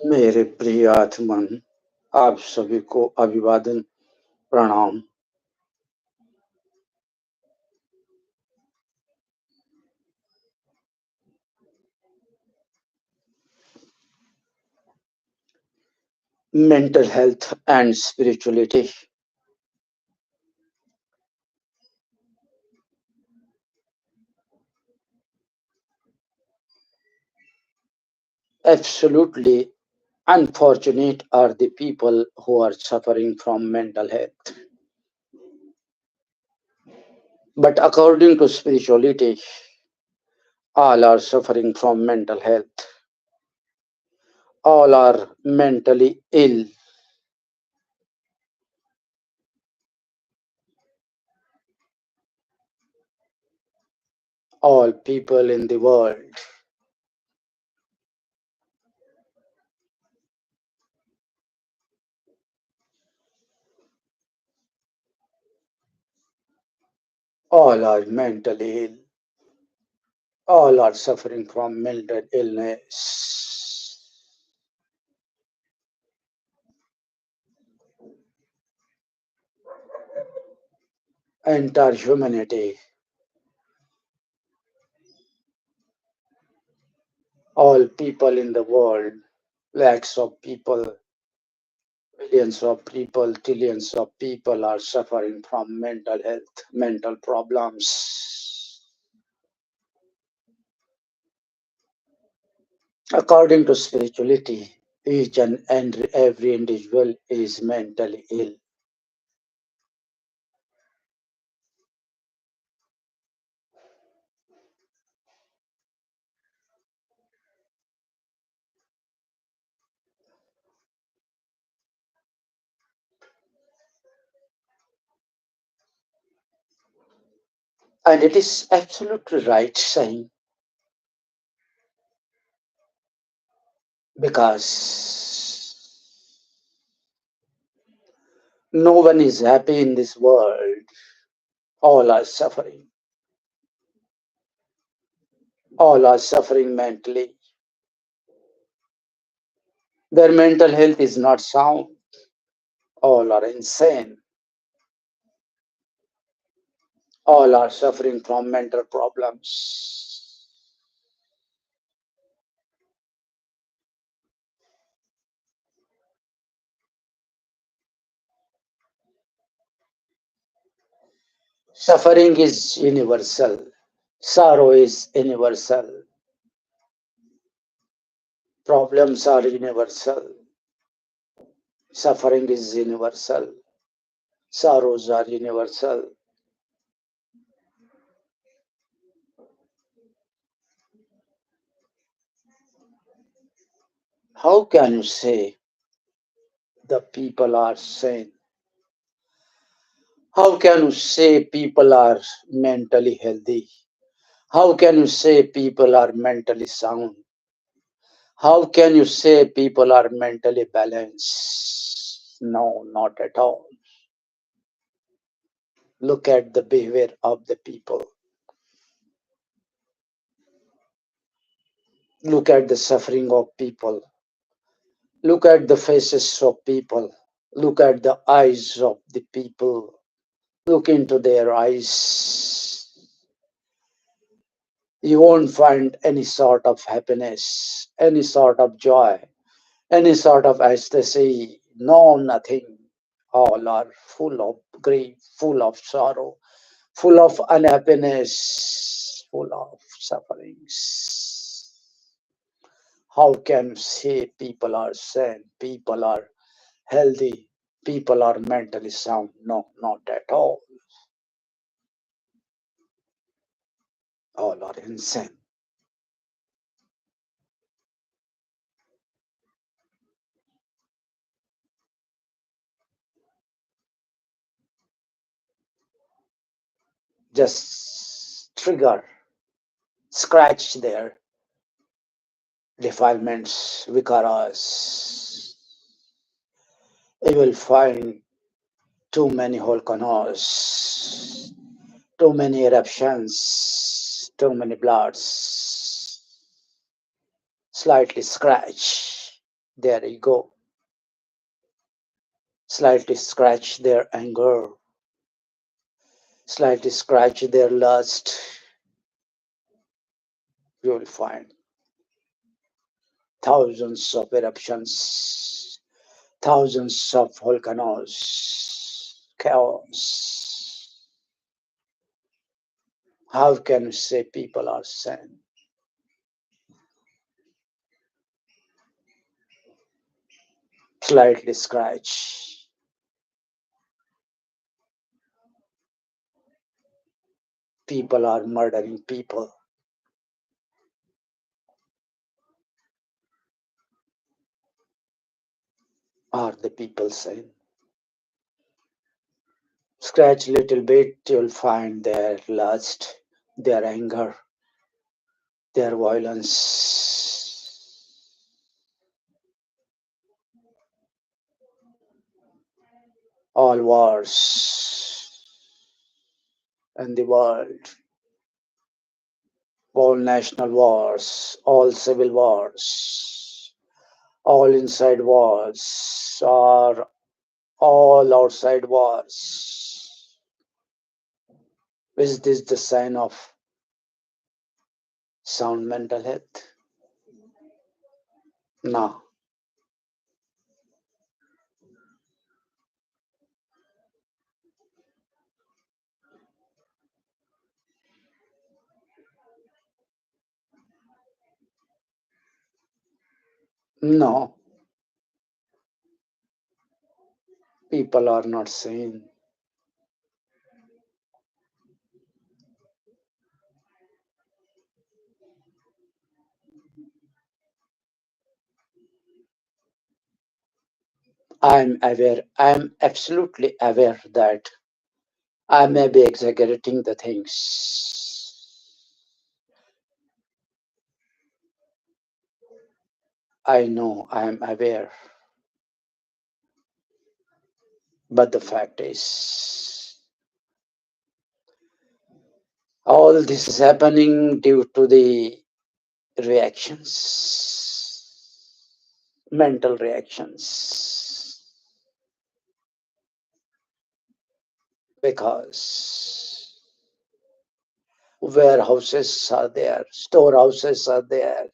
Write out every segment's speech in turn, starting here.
मेरे प्रिय आत्मन, आप सभी को अभिवादन, प्रणाम। Mental health and spirituality. Absolutely unfortunate are the people who are suffering from mental health. But according to spirituality, all are suffering from mental health. All are mentally ill. All people in the world. All are mentally ill. All are suffering from mental illness. Entire humanity, all people in the world, lakhs of people, billions of people, trillions of people are suffering from mental health, mental problems. According to spirituality, each and every individual is mentally ill. And it is absolutely right saying, because no one is happy in this world. All are suffering. All are suffering mentally. Their mental health is not sound. All are insane. All are suffering from mental problems. Suffering is universal. Sorrow is universal. Problems are universal. Suffering is universal. Sorrows are universal. How can you say the people are sane? How can you say people are mentally healthy? How can you say people are mentally sound? How can you say people are mentally balanced? No, not at all. Look at the behavior of the people. Look at the suffering of people. Look at the faces of people. Look at the eyes of the people. Look into their eyes. You won't find any sort of happiness, any sort of joy, any sort of ecstasy. No, nothing. All are full of grief, full of sorrow, full of unhappiness, full of sufferings. How can you say people are sane, people are healthy, people are mentally sound? No, not at all. All are insane. Just trigger, scratch their defilements, vikaras. You will find too many volcanoes, too many eruptions, too many bloods, slightly scratch. their ego, slightly scratch their anger, slightly scratch their lust, you will find thousands of eruptions, thousands of volcanoes, chaos. How can you say people are sane? Slightly scratch. People are murdering people. Are the people sane? Scratch little bit, you'll find their lust, their anger, their violence. All wars in the world, all national wars, all civil wars, all inside wars, or all outside wars. Is this the sign of sound mental health? No, no, people are not sane. I'm aware, I'm absolutely aware that I may be exaggerating the things. I know, I'm aware. But the fact is, all this is happening due to the reactions, mental reactions, because warehouses are there, storehouses are there,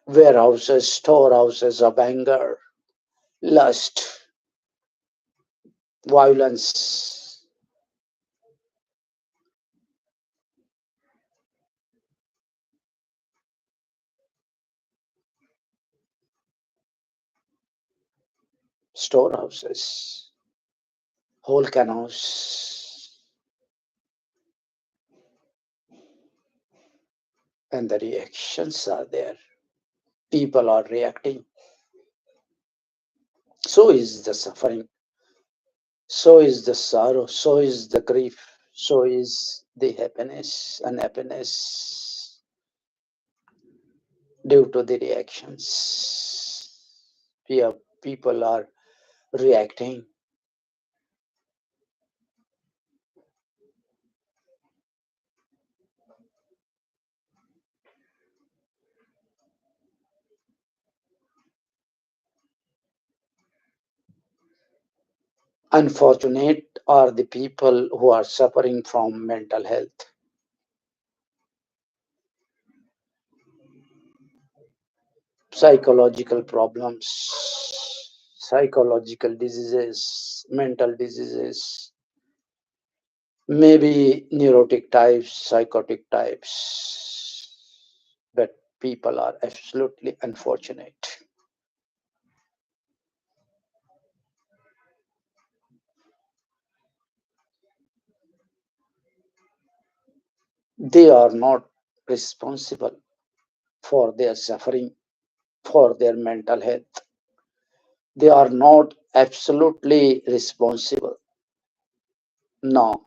warehouses, storehouses of anger, lust, violence, storehouses, volcanoes, and the reactions are there. People are reacting. So is the suffering, so is the sorrow, so is the grief, so is the happiness, unhappiness due to the reactions. People are reacting. Unfortunate are the people who are suffering from mental health, psychological problems, psychological diseases, mental diseases, maybe neurotic types, psychotic types, but people are absolutely unfortunate. They are not responsible for their suffering, for their mental health. They are not absolutely responsible. No,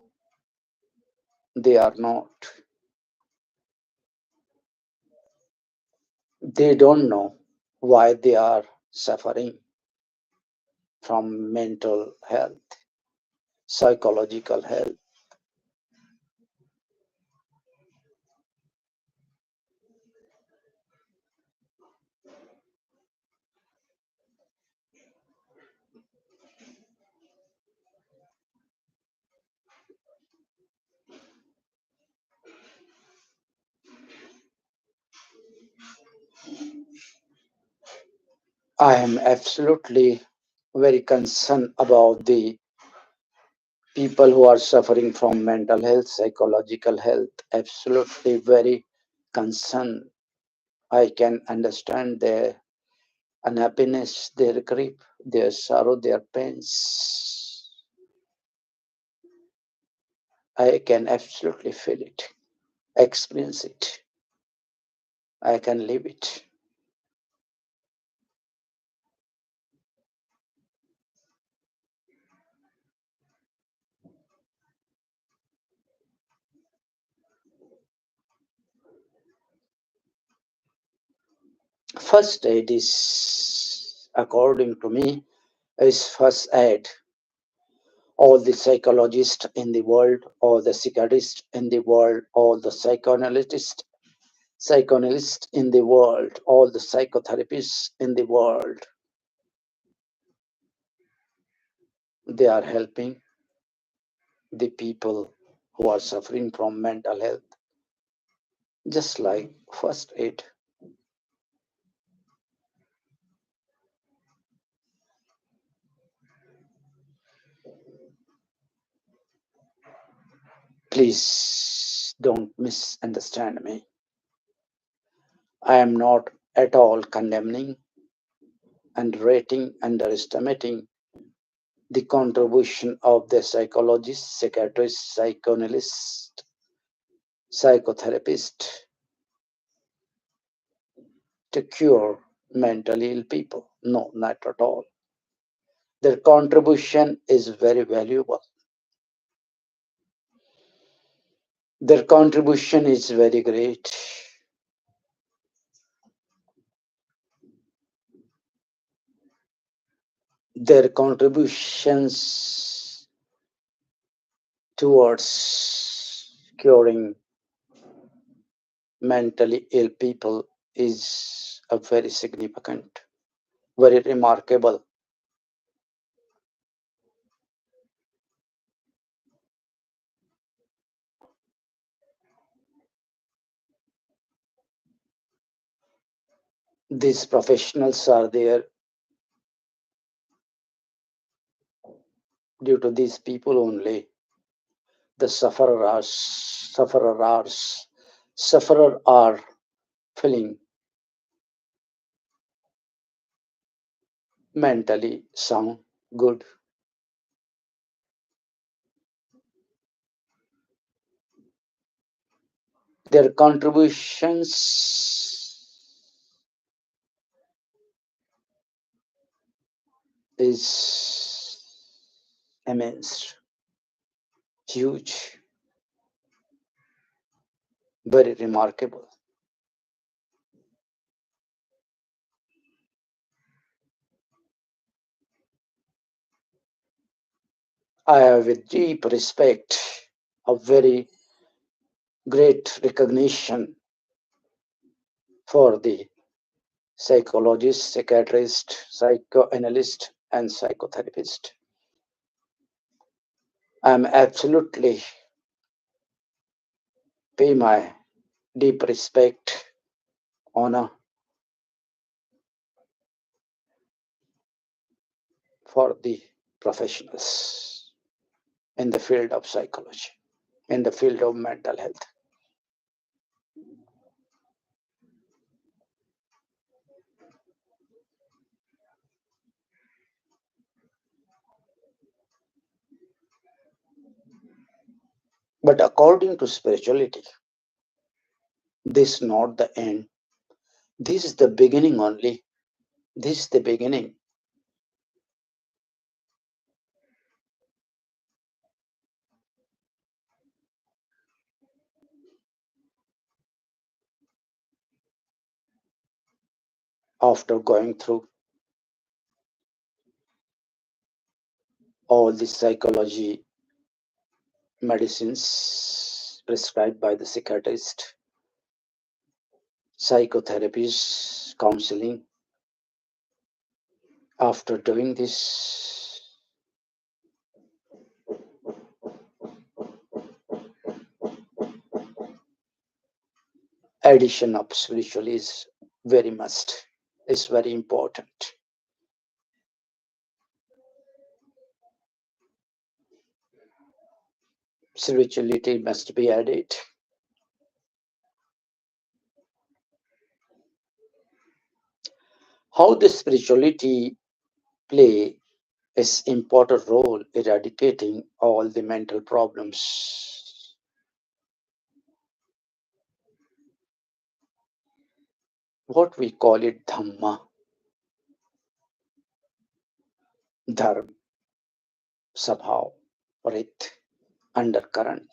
they are not. They don't know why they are suffering from mental health, psychological health. I am absolutely very concerned about the people who are suffering from mental health, psychological health. Absolutely very concerned. I can understand their unhappiness, their grief, their sorrow, their pains. I can absolutely feel it, experience it. I can live it. First aid is, according to me, is first aid. All the psychologists in the world, all the psychiatrists in the world, all the psychoanalysts in the world, all the psychotherapists in the world, they are helping the people who are suffering from mental health, just like first aid. Please don't misunderstand me. I am not at all condemning, underrating, underestimating the contribution of the psychologist, psychiatrist, psychoanalyst, psychotherapist to cure mentally ill people. No, not at all. Their contribution is very valuable. Their contribution is very great. Their contributions towards curing mentally ill people is a very significant, very remarkable. These professionals are there due to these people only. The sufferer are feeling mentally sound, good. Their contributions is immense, huge, very remarkable. I have a deep respect, a very great recognition for the psychologist, psychiatrist, psychoanalyst, and psychotherapist. I'm absolutely pay my deep respect, honor for the professionals in the field of psychology, in the field of mental health. But according to spirituality, this is not the end. This is the beginning only. This is the beginning. After going through all the psychology medicines prescribed by the psychiatrist, psychotherapies, counseling, after doing this, addition of spiritualism, very must. It's very important. Spirituality must be added. How the spirituality play is important role eradicating all the mental problems. What we call it dhamma, dharma, sabhav, rit, undercurrent,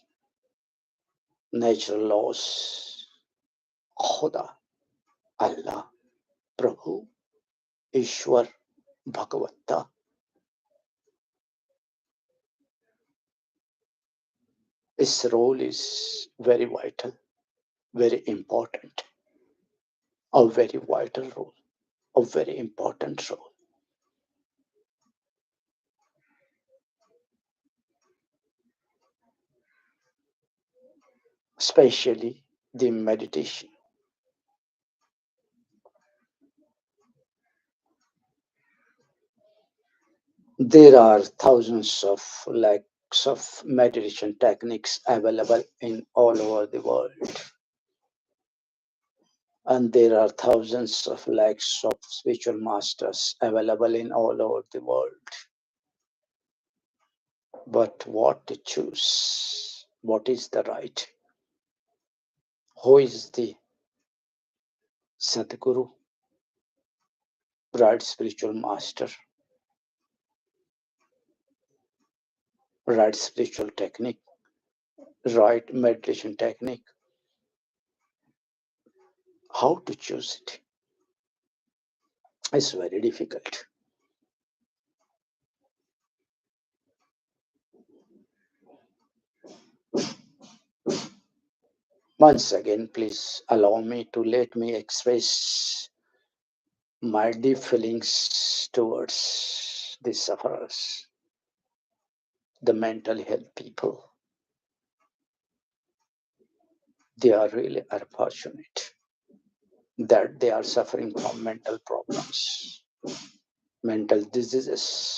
natural laws, khuda, Allah, Prabhu, Ishwar, Bhagavata. Its role is very vital, very important, a very vital role, a very important role, especially the meditation. There are thousands of lakhs of meditation techniques available in all over the world, and there are thousands of lakhs of spiritual masters available in all over the world. But what to choose? What is the right? Who is the Sadguru, right spiritual master, right spiritual technique, right meditation technique? How to choose it? It's very difficult. Once again, please allow me to let me express my deep feelings towards the sufferers, the mental health people. They are really unfortunate that they are suffering from mental problems, mental diseases.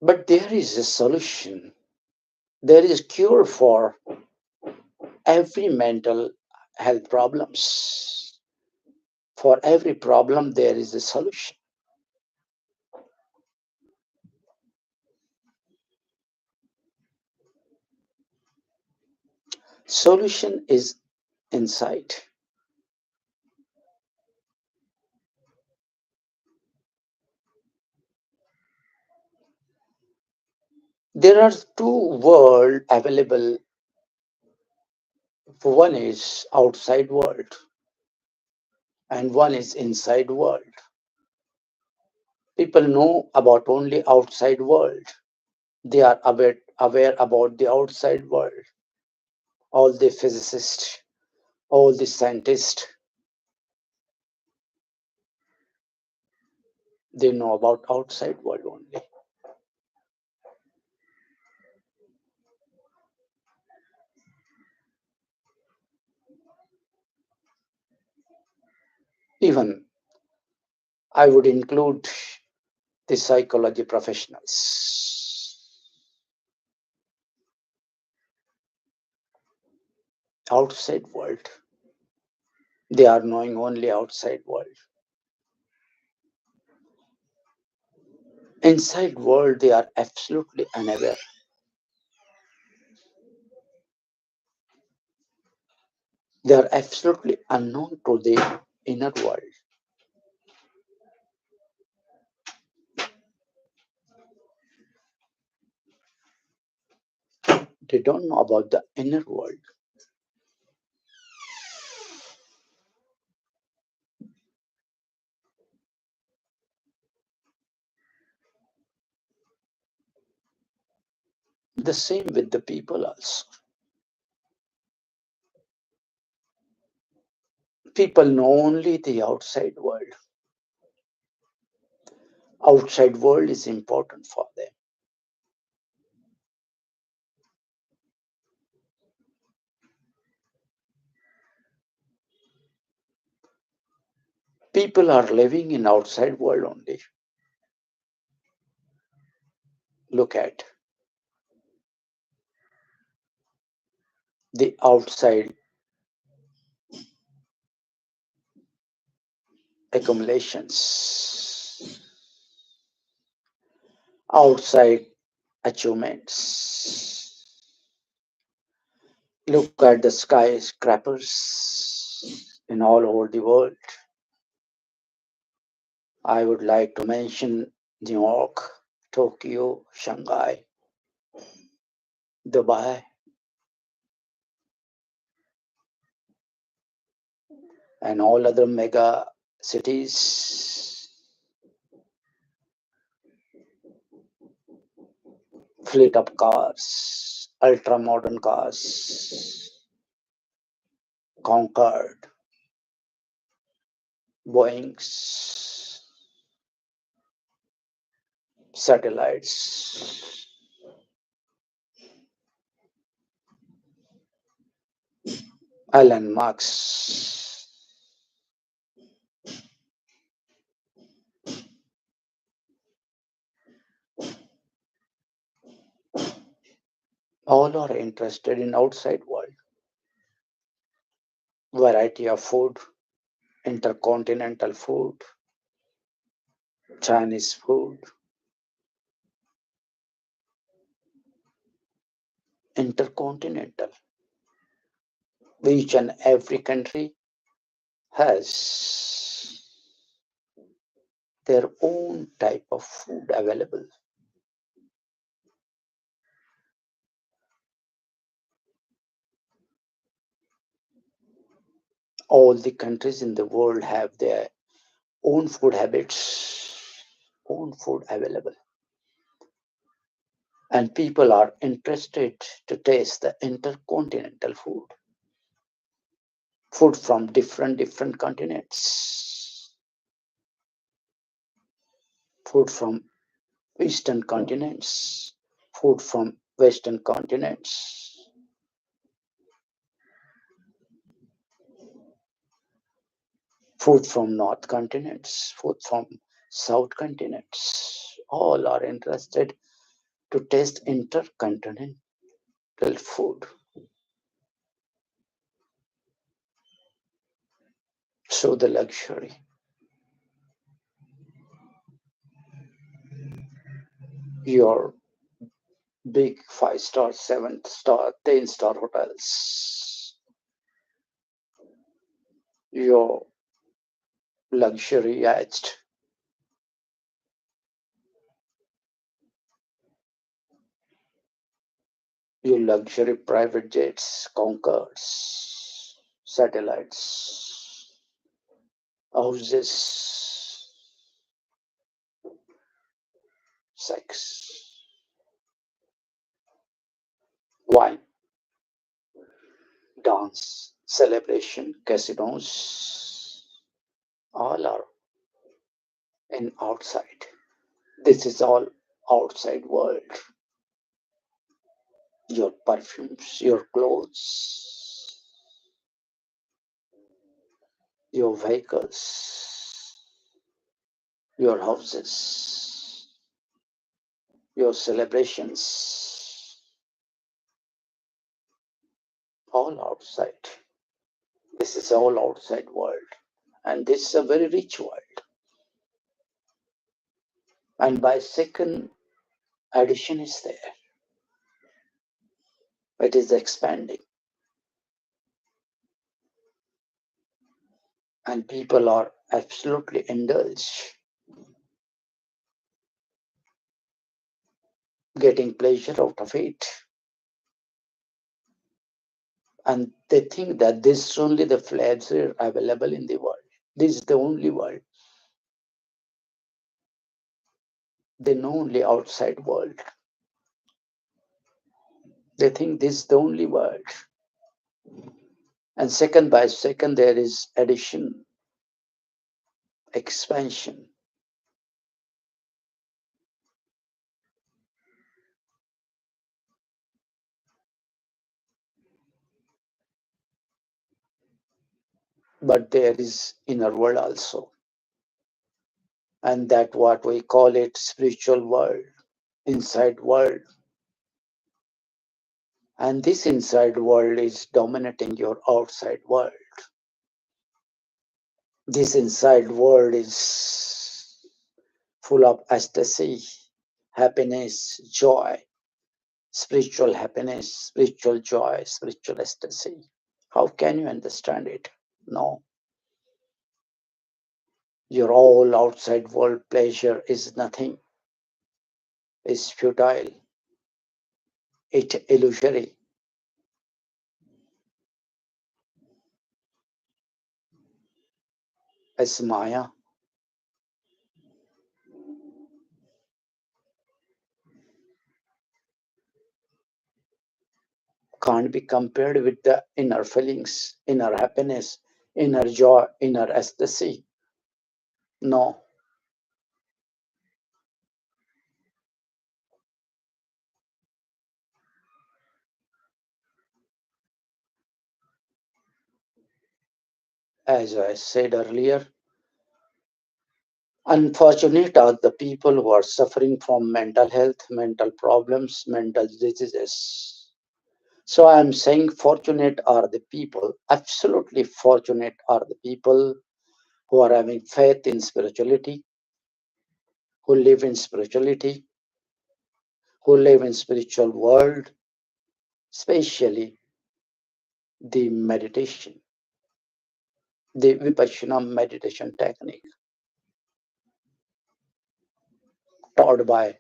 But there is a solution. There is a cure for every mental health problems. For every problem, there is a solution. Solution is inside. There are two worlds available. One is outside world and one is inside world. People know about only outside world. They are aware about the outside world. All the physicists, all the scientists, they know about outside world only. Even I would include the psychology professionals. Outside world. They are knowing only outside world. Inside world, they are absolutely unaware. They are absolutely unknown to the inner world. They don't know about the inner world. The same with the people also. People know only the outside world. Outside world is important for them. People are living in outside world only. Look at the outside accumulations, outside achievements. Look at the skyscrapers in all over the world. I would like to mention New York, Tokyo, Shanghai, Dubai, and all other mega cities, fleet of cars, ultra modern cars, Concorde, Boeings, satellites, Elon Musk, all are interested in outside world. Variety of food, intercontinental food, Chinese food, intercontinental. Each and every country has their own type of food available. All the countries in the world have their own food habits, own food available. And people are interested to taste the intercontinental food, food from different continents, food from eastern continents, food from western continents, food from north continents, food from south continents. All are interested to taste intercontinental food. So the luxury. Your big 5 star, 7 star, 10 star hotels, your luxury yachts, your luxury private jets, Concords, satellites, houses, sex, wine, dance, celebration, casinos, all are in outside. This is all outside world. Your perfumes, your clothes, your vehicles, your houses, your celebrations, all outside. This is all outside world. And this is a very rich world. And by second addition is there. It is expanding. And people are absolutely indulged, getting pleasure out of it. And they think that this is only the pleasure available in the world. This is the only world. They know only outside world. They think this is the only world. And second by second, there is addition, expansion. but there is inner world also, and that what we call it spiritual world, inside world. And this inside world is dominating your outside world. This inside world is full of ecstasy, happiness, joy, spiritual happiness, spiritual joy, spiritual ecstasy. How can you understand it? No. Your all outside world pleasure is nothing, is futile, it's illusory, it's Maya. Can't be compared with the inner feelings, inner happiness, inner joy, inner ecstasy. No, as I said earlier, unfortunate are the people who are suffering from mental health, mental problems, mental diseases. So I'm saying fortunate are the people, absolutely fortunate are the people who are having faith in spirituality, who live in spirituality, who live in spiritual world, especially the meditation, the Vipassana meditation technique taught by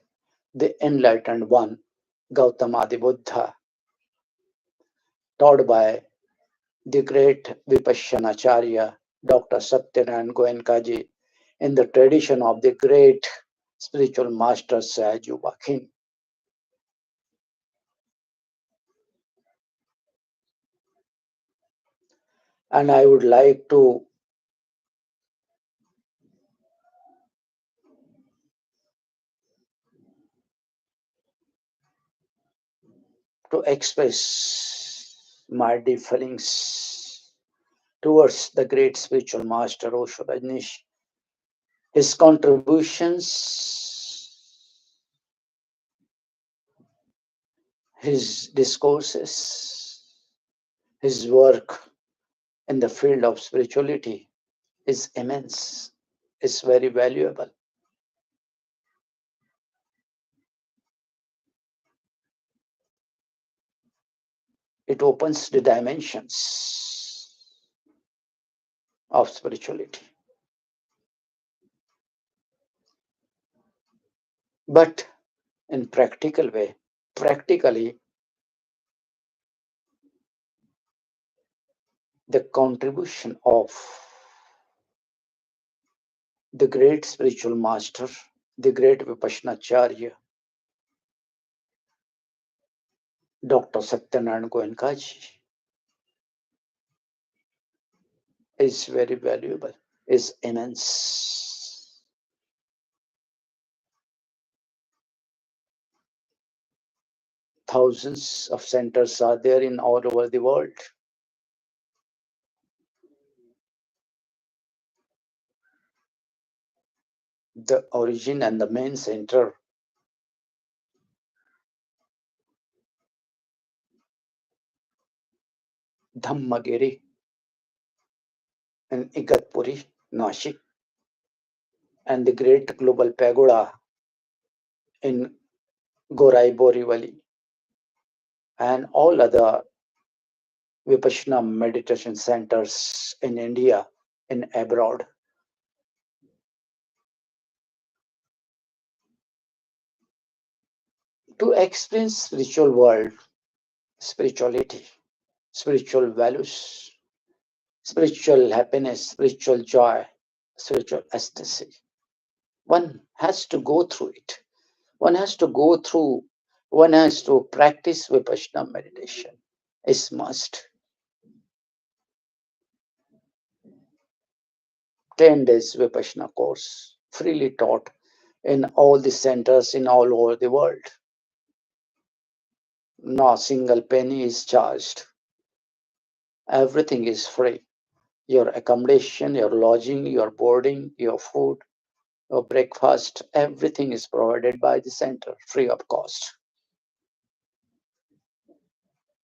the enlightened one, Gautama the Buddha, taught by the great Vipassana Dr. Satyanarayan Goenkaji, in the tradition of the great spiritual master Sahajuba Khin. And I would like to express my deep feelings towards the great spiritual master Osho Rajneesh. His contributions, his discourses, his work in the field of spirituality is immense, is very valuable. It opens the dimensions of spirituality. But in practical way, practically, the contribution of the great spiritual master, the great Vipassana Dr. Satyanarayan Goenkaji, is very valuable, is immense. Thousands of centers are there in all over the world. The origin and the main center Dhammagiri in Igatpuri, Nashik, and the great global pagoda in Gorai Borivali, and all other Vipassana meditation centers in India and abroad. To experience spiritual world, spirituality, spiritual values, spiritual happiness, spiritual joy, spiritual ecstasy, one has to go through it. One has to go through, one has to practice Vipassana meditation. It's must. 10 days Vipassana course, freely taught in all the centers in all over the world. No single penny is charged. Everything is free. Your accommodation, your lodging, your boarding, your food, your breakfast, everything is provided by the center free of cost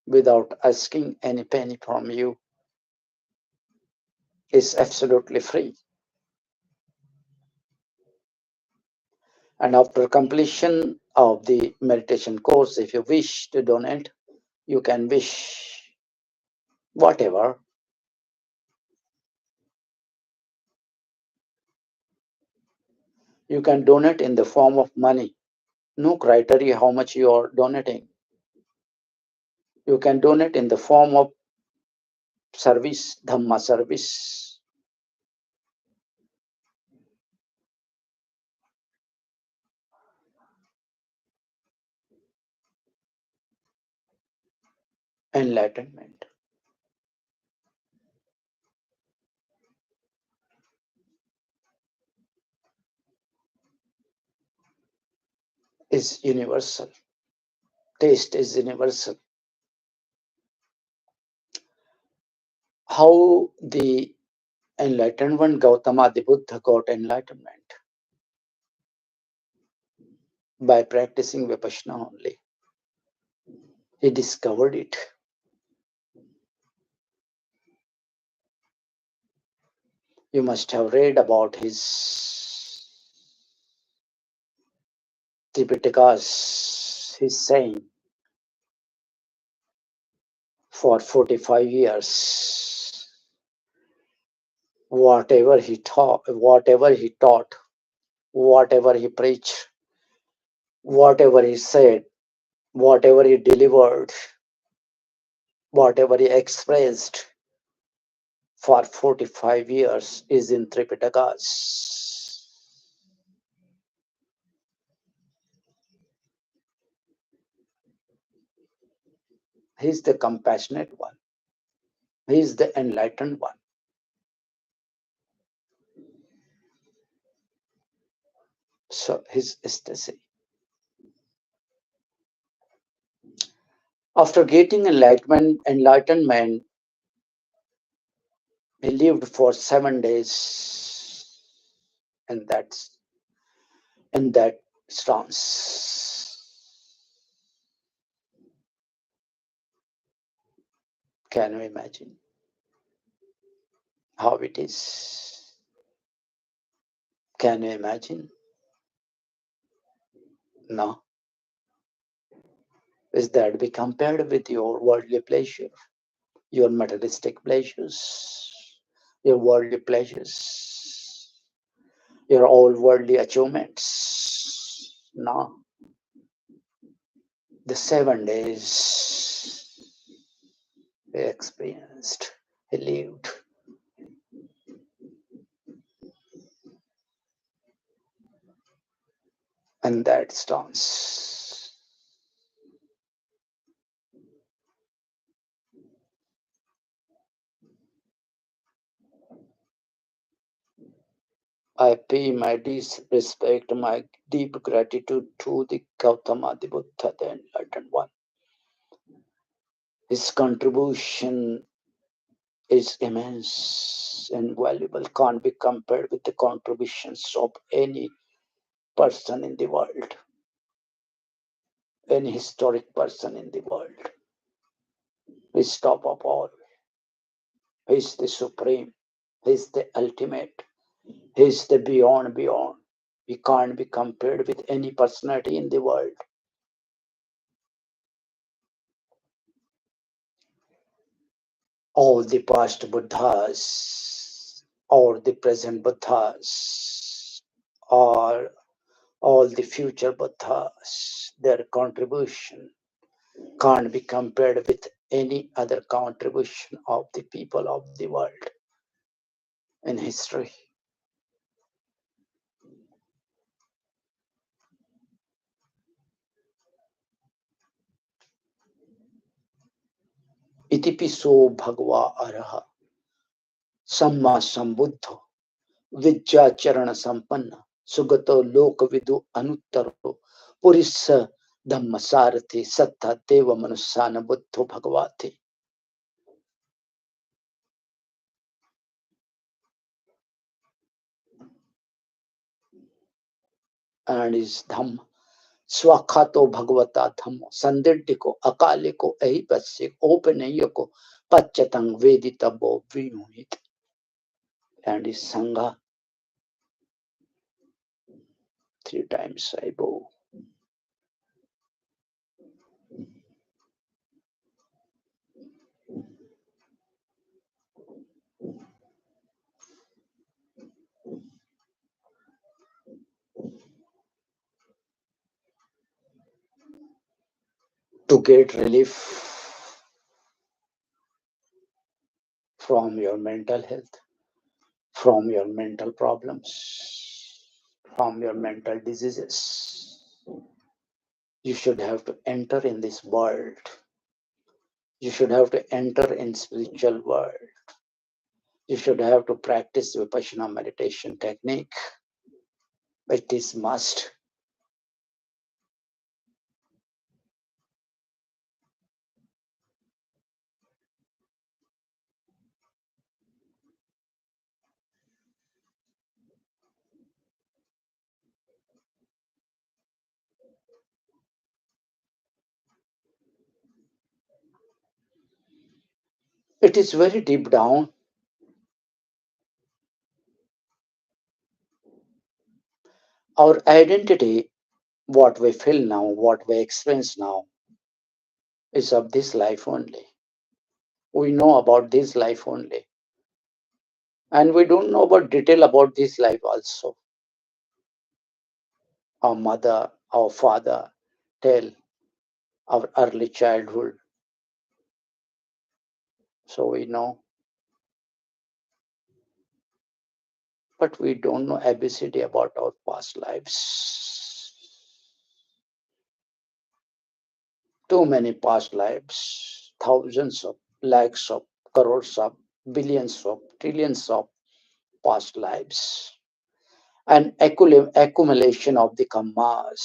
without asking any penny from you. It's absolutely free. And after completion of the meditation course, if you wish to donate, you can wish whatever. You can donate in the form of money. No criteria how much you are donating. You can donate in the form of service, Dhamma service, enlightenment is universal. Taste is universal. How the enlightened one Gautama the Buddha got enlightenment? By practicing Vipassana only. He discovered it. You must have read about his Tripitakas, his saying, for 45 years. Whatever he taught, whatever he preached, whatever he said, whatever he delivered, whatever he expressed for 45 years is in Tripitakas. He's the compassionate one. He's the enlightened one. So his ecstasy. After getting enlightenment, he lived for 7 days in that stance. Can you imagine how it is? Can you imagine? No. Is that be compared with your worldly pleasure, your materialistic pleasures, your worldly pleasures, your all worldly achievements? No. The 7 days he experienced, he lived. And that stance. I pay my deep respect, my deep gratitude to the Gautama the Buddha, the enlightened one. His contribution is immense and valuable, can't be compared with the contributions of any person in the world, any historic person in the world. He's top of all. He's the supreme. He's the ultimate. He's the beyond. He can't be compared with any personality in the world. All the past Buddhas, or the present Buddhas, or all the future Buddhas, their contribution can't be compared with any other contribution of the people of the world in history. इतिपिसो भगवा अरह सम्मा संबुद्धो विद्याचरण संपन्न सुगतो लोक विदु अनुत्तरो पुरिस धम्म सारथि सत्ता देव मनुष्यान बुद्धो भगवाति. and is dham. Swakhato bhagavata dhammo. Sandindiko, akaliko, ahipasik, openayako, pachatang veditabo vinunit. And is sangha 3 times I bow. To get relief from your mental health, from your mental problems, from your mental diseases. You should have to enter in this world. You should have to enter in spiritual world. You should have to practice Vipassana meditation technique. It is must. It is very deep down. Our identity, what we feel now, what we experience now, is of this life only. We know about this life only. And we don't know about detail about this life also. Our mother, our father tell our early childhood. So we know. But we don't know ABCD about our past lives. Too many past lives, thousands of, lakhs of, crores of, billions of, trillions of past lives. An accumulation of the karmas,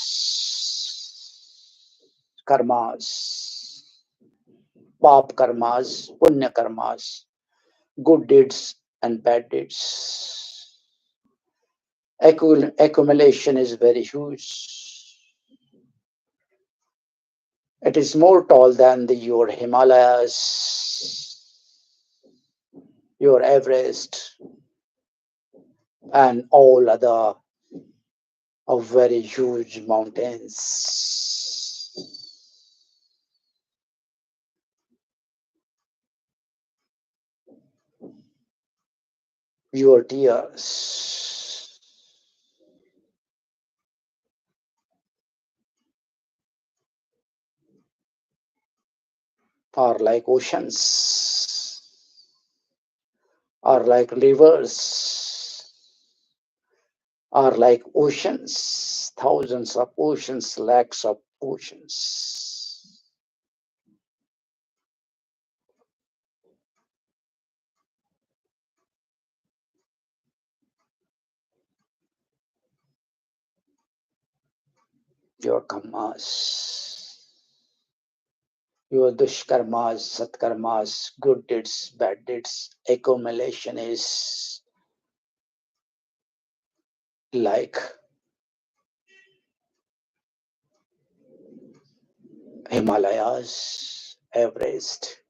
pap karmas, punya karmas, good deeds and bad deeds. Accumulation is very huge. It is more tall than your Himalayas, your Everest, and all other of very huge mountains. Your tears are like oceans, are like rivers, are like oceans, thousands of oceans, lakhs of oceans. Your karmas, your dushkarmas, satkarmas, good deeds, bad deeds, accumulation is like Himalayas, Everest,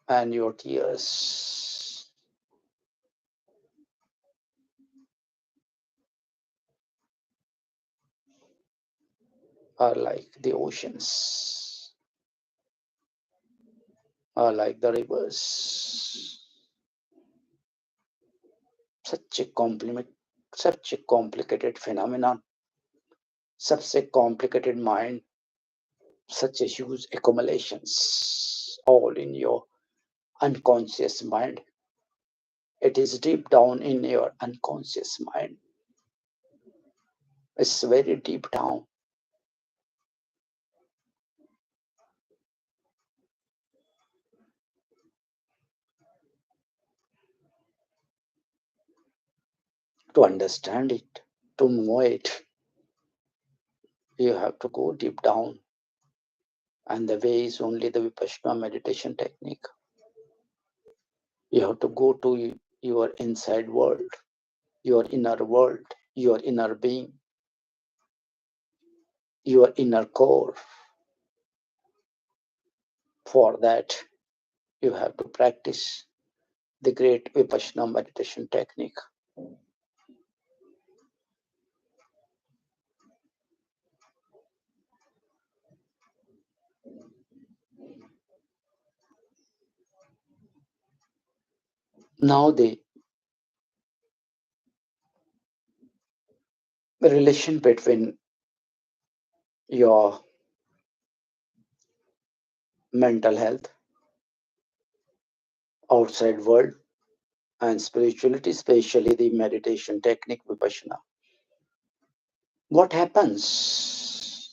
and your tears are like the oceans, are like the rivers. Such a such a complicated phenomenon, such a complicated mind, such a huge accumulations, all in your unconscious mind. It is deep down in your unconscious mind. It's very deep down. To understand it, to know it, you have to go deep down. And the way is only the Vipassana meditation technique. You have to go to your inside world, your inner world, your inner being, your inner core. For that, you have to practice the great Vipassana meditation technique. Now, the relation between your mental health, outside world, and spirituality, especially the meditation technique Vipassana. What happens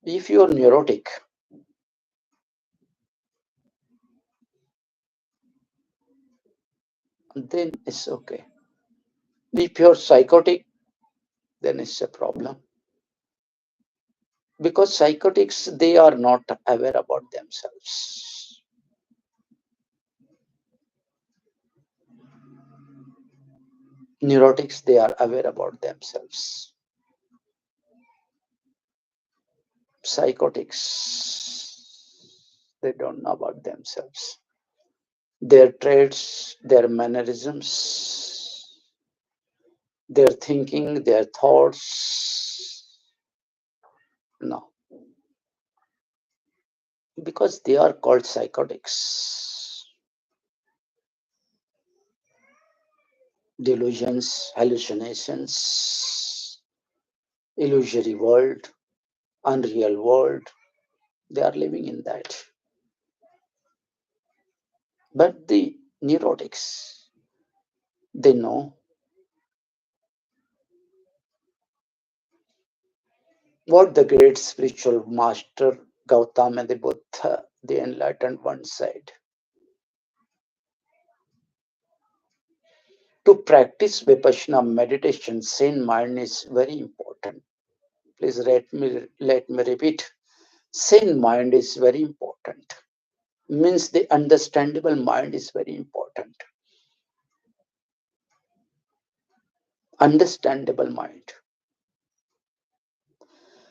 if you are neurotic? Then it's okay. If you're psychotic, then it's a problem. Because psychotics, they are not aware about themselves. Neurotics, they are aware about themselves. Psychotics, they don't know about themselves. Their traits, their mannerisms, their thinking, their thoughts. No, because they are called psychotics. Delusions, hallucinations, illusory world, unreal world. They are living in that. But the neurotics, they know what the great spiritual master Gautama the Buddha, the enlightened one, said. To practice Vipassana meditation, sane mind is very important. Please let me repeat. Sane mind is very important. Means the understandable mind is very important. Understandable mind.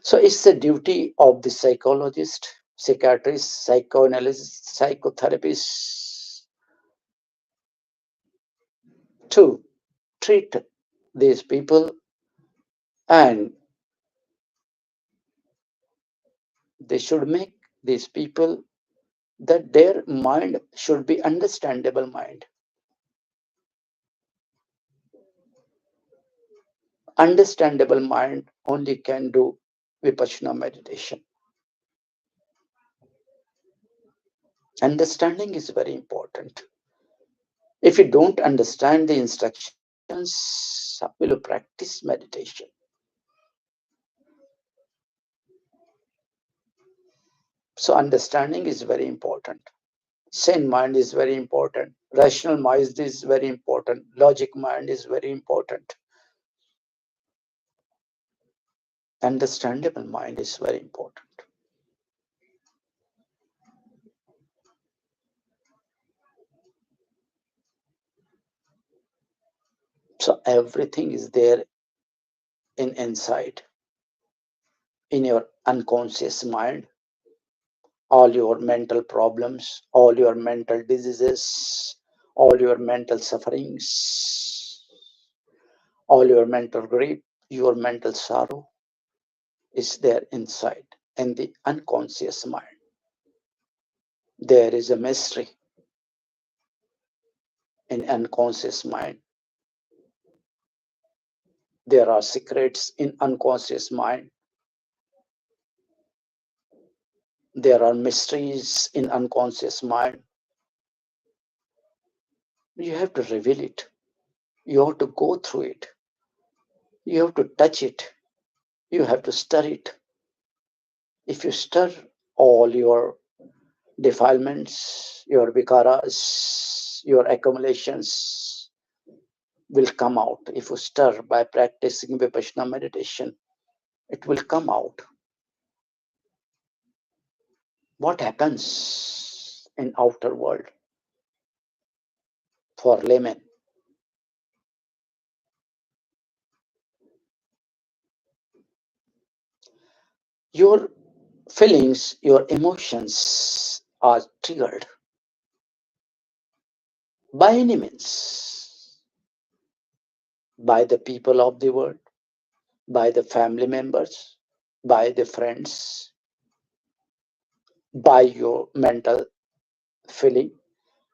So it's the duty of the psychologist, psychiatrist, psychoanalyst, psychotherapist to treat these people, and they should make these people that their mind should be understandable mind. Understandable mind only can do Vipassana meditation. Understanding is very important. If you don't understand the instructions, how will you practice meditation? So understanding is very important. Sane mind is very important. Rational mind is very important. Logic mind is very important. Understandable mind is very important. So everything is there in inside, in your unconscious mind. All your mental problems, all your mental diseases, all your mental sufferings, all your mental grief, your mental sorrow is there inside in the unconscious mind. There is a mystery in unconscious mind. There are secrets in unconscious mind. There are mysteries in unconscious mind. You have to reveal it. You have to go through it. You have to touch it. You have to stir it. If you stir, all your defilements, your vikaras, your accumulations will come out. If you stir by practicing Vipassana meditation, it will come out. What happens? in outer world. For laymen, your feelings, your emotions are triggered by any means, by the people of the world, by the family members, by the friends, by your mental feeling,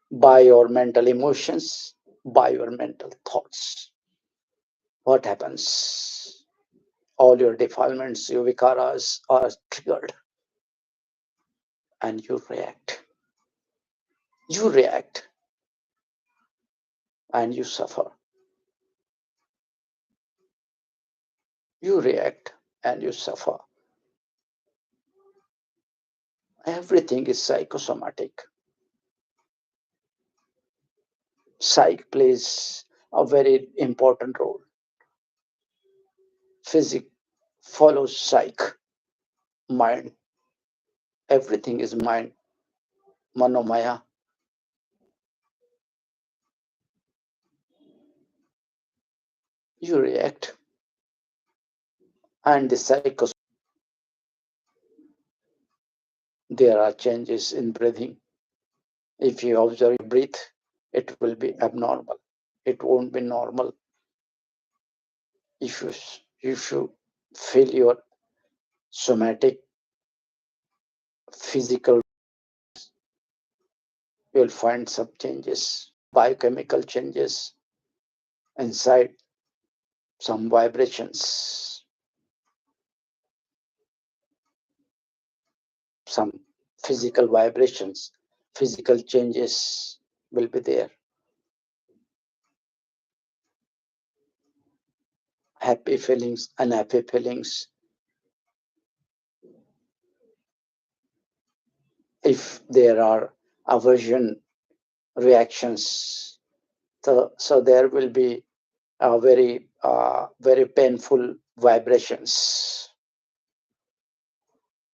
by your mental emotions, by your mental thoughts. What happens? All your defilements, your vikaras are triggered and you react. You react and you suffer. You react and you suffer. Everything is psychosomatic. Psych plays a very important role. Physics follows psych, mind. Everything is mind, manomaya. You react, and the psychos. There are changes in breathing. If you observe your breath, it will be abnormal. It won't be normal. If you feel your somatic, physical, you'll find some changes, biochemical changes inside, some vibrations, some physical vibrations, physical changes will be there. Happy feelings, unhappy feelings. If there are aversion reactions, so there will be very painful vibrations.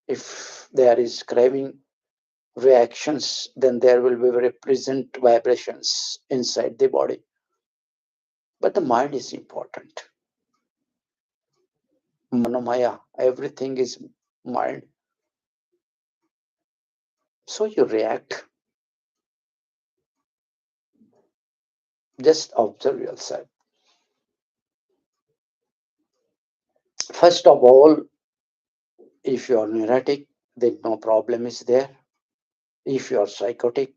If there is craving reactions, then there will be very pleasant vibrations inside the body. But the mind is important. Manomaya, everything is mind. So you react. Just observe yourself. First of all, if you are neurotic, then no problem is there. If you are psychotic,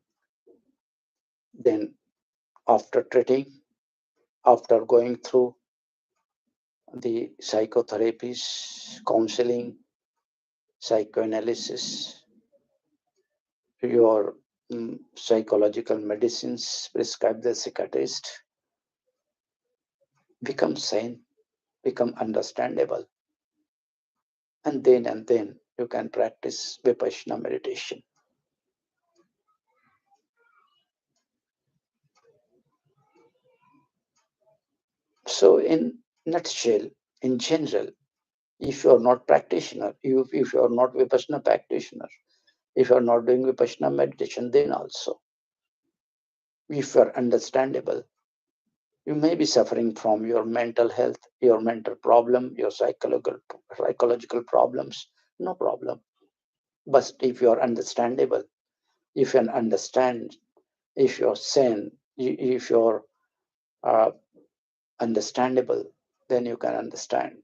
then after treating, after going through the psychotherapies, counseling, psychoanalysis, your psychological medicines prescribed the psychiatrist, become sane, become understandable, and then you can practice vipassana meditation. So, in nutshell, in general, if you are not practitioner, if you are not vipassana practitioner, if you are not doing vipassana meditation, then also, if you are understandable, you may be suffering from your mental health, your mental problem, your psychological problems, no problem. But if you are understandable, if you understand, if you're sane, if you're uh, understandable, then you can understand.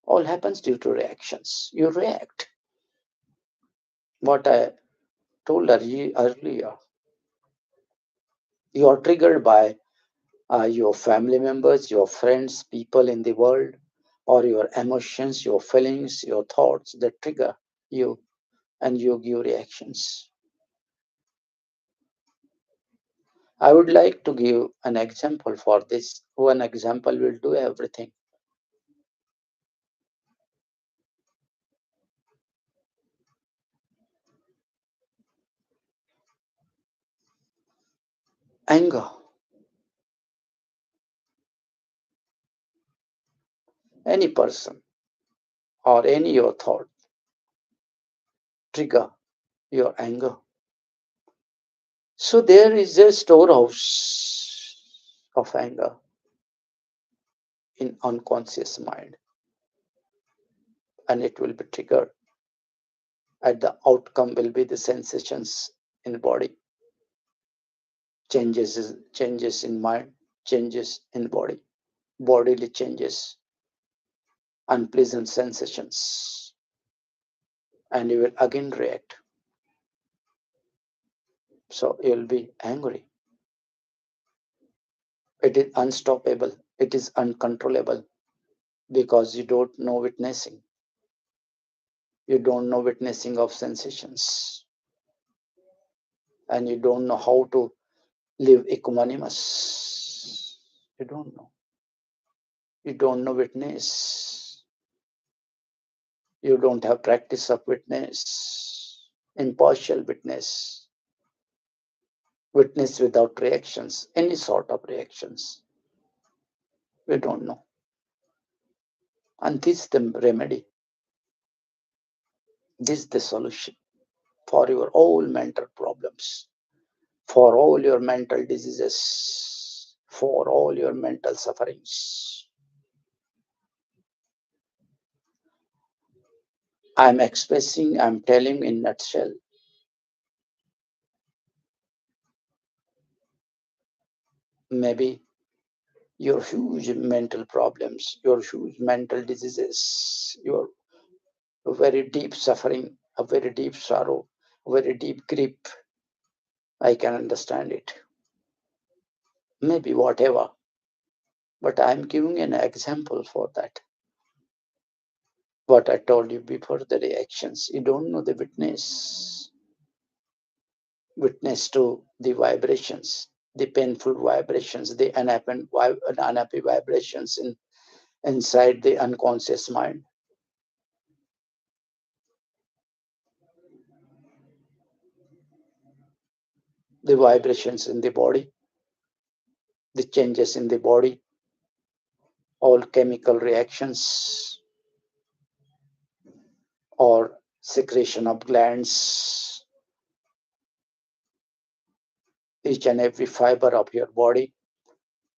All happens due to reactions. You react. What I told earlier, you are triggered by your family members, your friends, people in the world, or your emotions, your feelings, your thoughts that trigger you, and you give reactions. I would like to give an example for this. One example will do everything. Anger. Any person or any your thought trigger your anger. So there is a storehouse of anger in unconscious mind, and it will be triggered, and the outcome will be the sensations in the body, changes in mind, changes in body, bodily changes, unpleasant sensations, and you will again react. So you will be angry. It is unstoppable, it is uncontrollable, because you don't know witnessing. You don't know witnessing of sensations, and you don't know how to live equanimous. You don't know. You don't know witness. You don't have practice of witness, impartial witness, witness without reactions, any sort of reactions. We don't know. And this is the remedy. This is the solution for your all mental problems, for all your mental diseases, for all your mental sufferings. I'm expressing, I'm telling in nutshell. Maybe your huge mental problems, your huge mental diseases, your very deep suffering, a very deep sorrow, a very deep grief. I can understand it. Maybe whatever. But I'm giving an example for that. What I told you before, the reactions. You don't know the witness. Witness to the vibrations, the painful vibrations, the unhappy vibrations inside the unconscious mind. The vibrations in the body, the changes in the body, all chemical reactions or secretion of glands, each and every fiber of your body,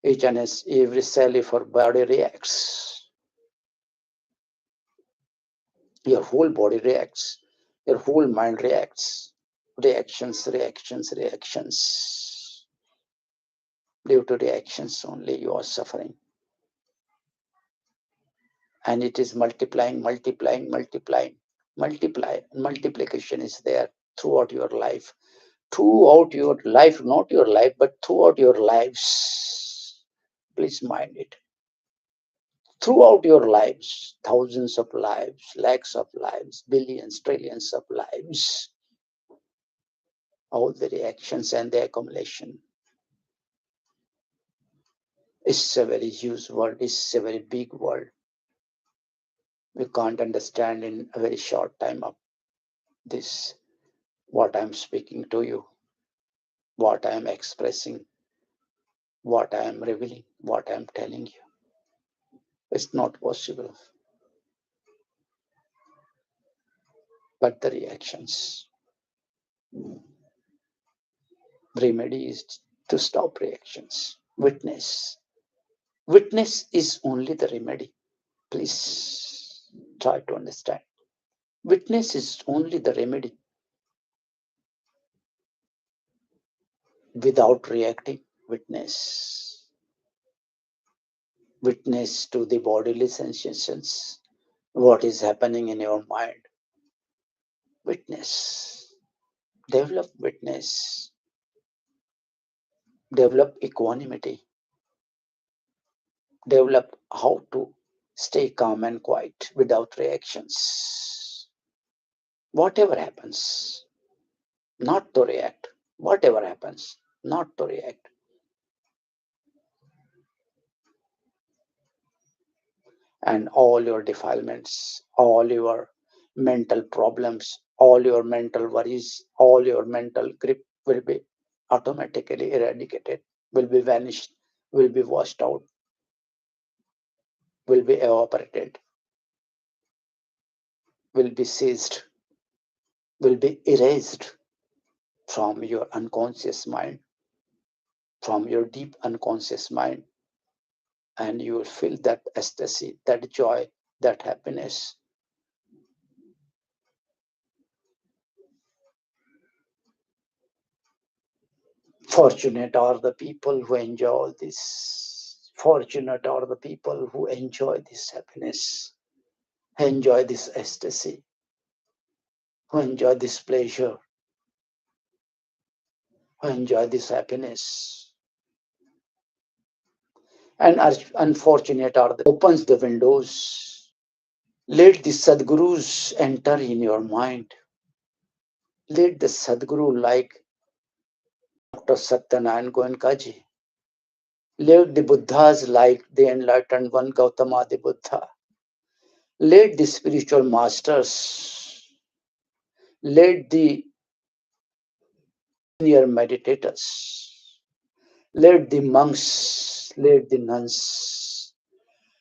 each and every cell of your body reacts. Your whole body reacts. Your whole mind reacts. Reactions, reactions, reactions. Due to reactions only you are suffering. And it is multiplying, multiplying, multiplying. Multiplication is there throughout your life. Throughout your life, not your life, but throughout your lives. Please mind it. Throughout your lives, thousands of lives, lakhs of lives, billions, trillions of lives, all the reactions and the accumulation. It's a very huge world, it's a very big world. We can't understand in a very short time of this, what I'm speaking to you, what I'm expressing, what I'm revealing, what I'm telling you. It's not possible. But the reactions, remedy is to stop reactions. Witness. Witness is only the remedy. Please try to understand. Witness is only the remedy. Without reacting, witness. Witness to the bodily sensations, what is happening in your mind. Witness. Develop witness. Develop equanimity. Develop how to stay calm and quiet without reactions. Whatever happens, not to react. Whatever happens, not to react. And all your defilements, all your mental problems, all your mental worries, all your mental grip will be automatically eradicated, will be vanished, will be washed out, will be evaporated, will be seized. will be erased from your unconscious mind, from your deep unconscious mind, and you will feel that ecstasy, that joy, that happiness. Fortunate are the people who enjoy this. Fortunate are the people who enjoy this happiness, enjoy this ecstasy, who enjoy this pleasure, who enjoy this happiness. And unfortunate are the opens the windows. Let the Sadgurus enter in your mind. Let the Sadguru like Dr. Satyanarayan Goenkaji. Let the Buddhas like the enlightened one Gautama the Buddha. Let the spiritual masters, let the senior meditators, let the monks, let the nuns,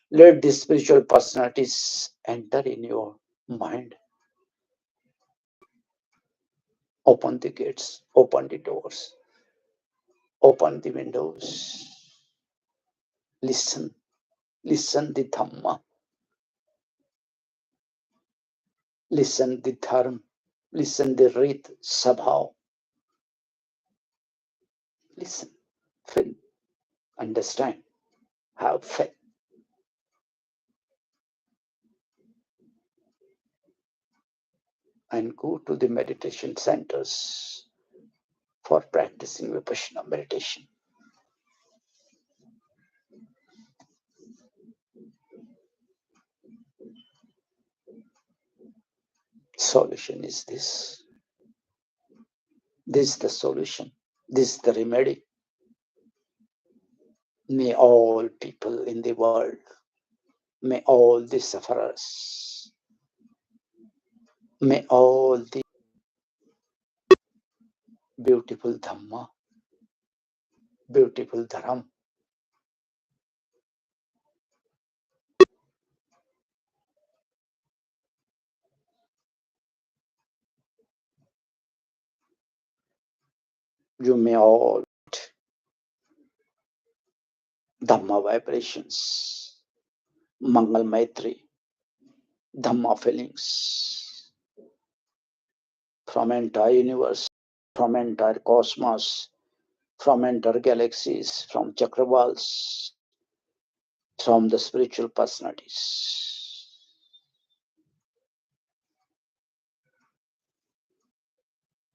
let the spiritual personalities enter in your mind. Open the gates, open the doors, open the windows. Listen, listen the Dhamma, listen the Dharma, listen the Rit Sabhav. Listen, feel, understand, have faith. And go to the meditation centers for practicing Vipassana meditation. Solution is this. This is the solution. This is the remedy. May all people in the world, may all the sufferers, may all the beautiful Dhamma, beautiful Dharam, you may all Dhamma vibrations, Mangal Maitri, Dhamma feelings from entire universe, from entire cosmos, from entire galaxies, from chakravals, from the spiritual personalities.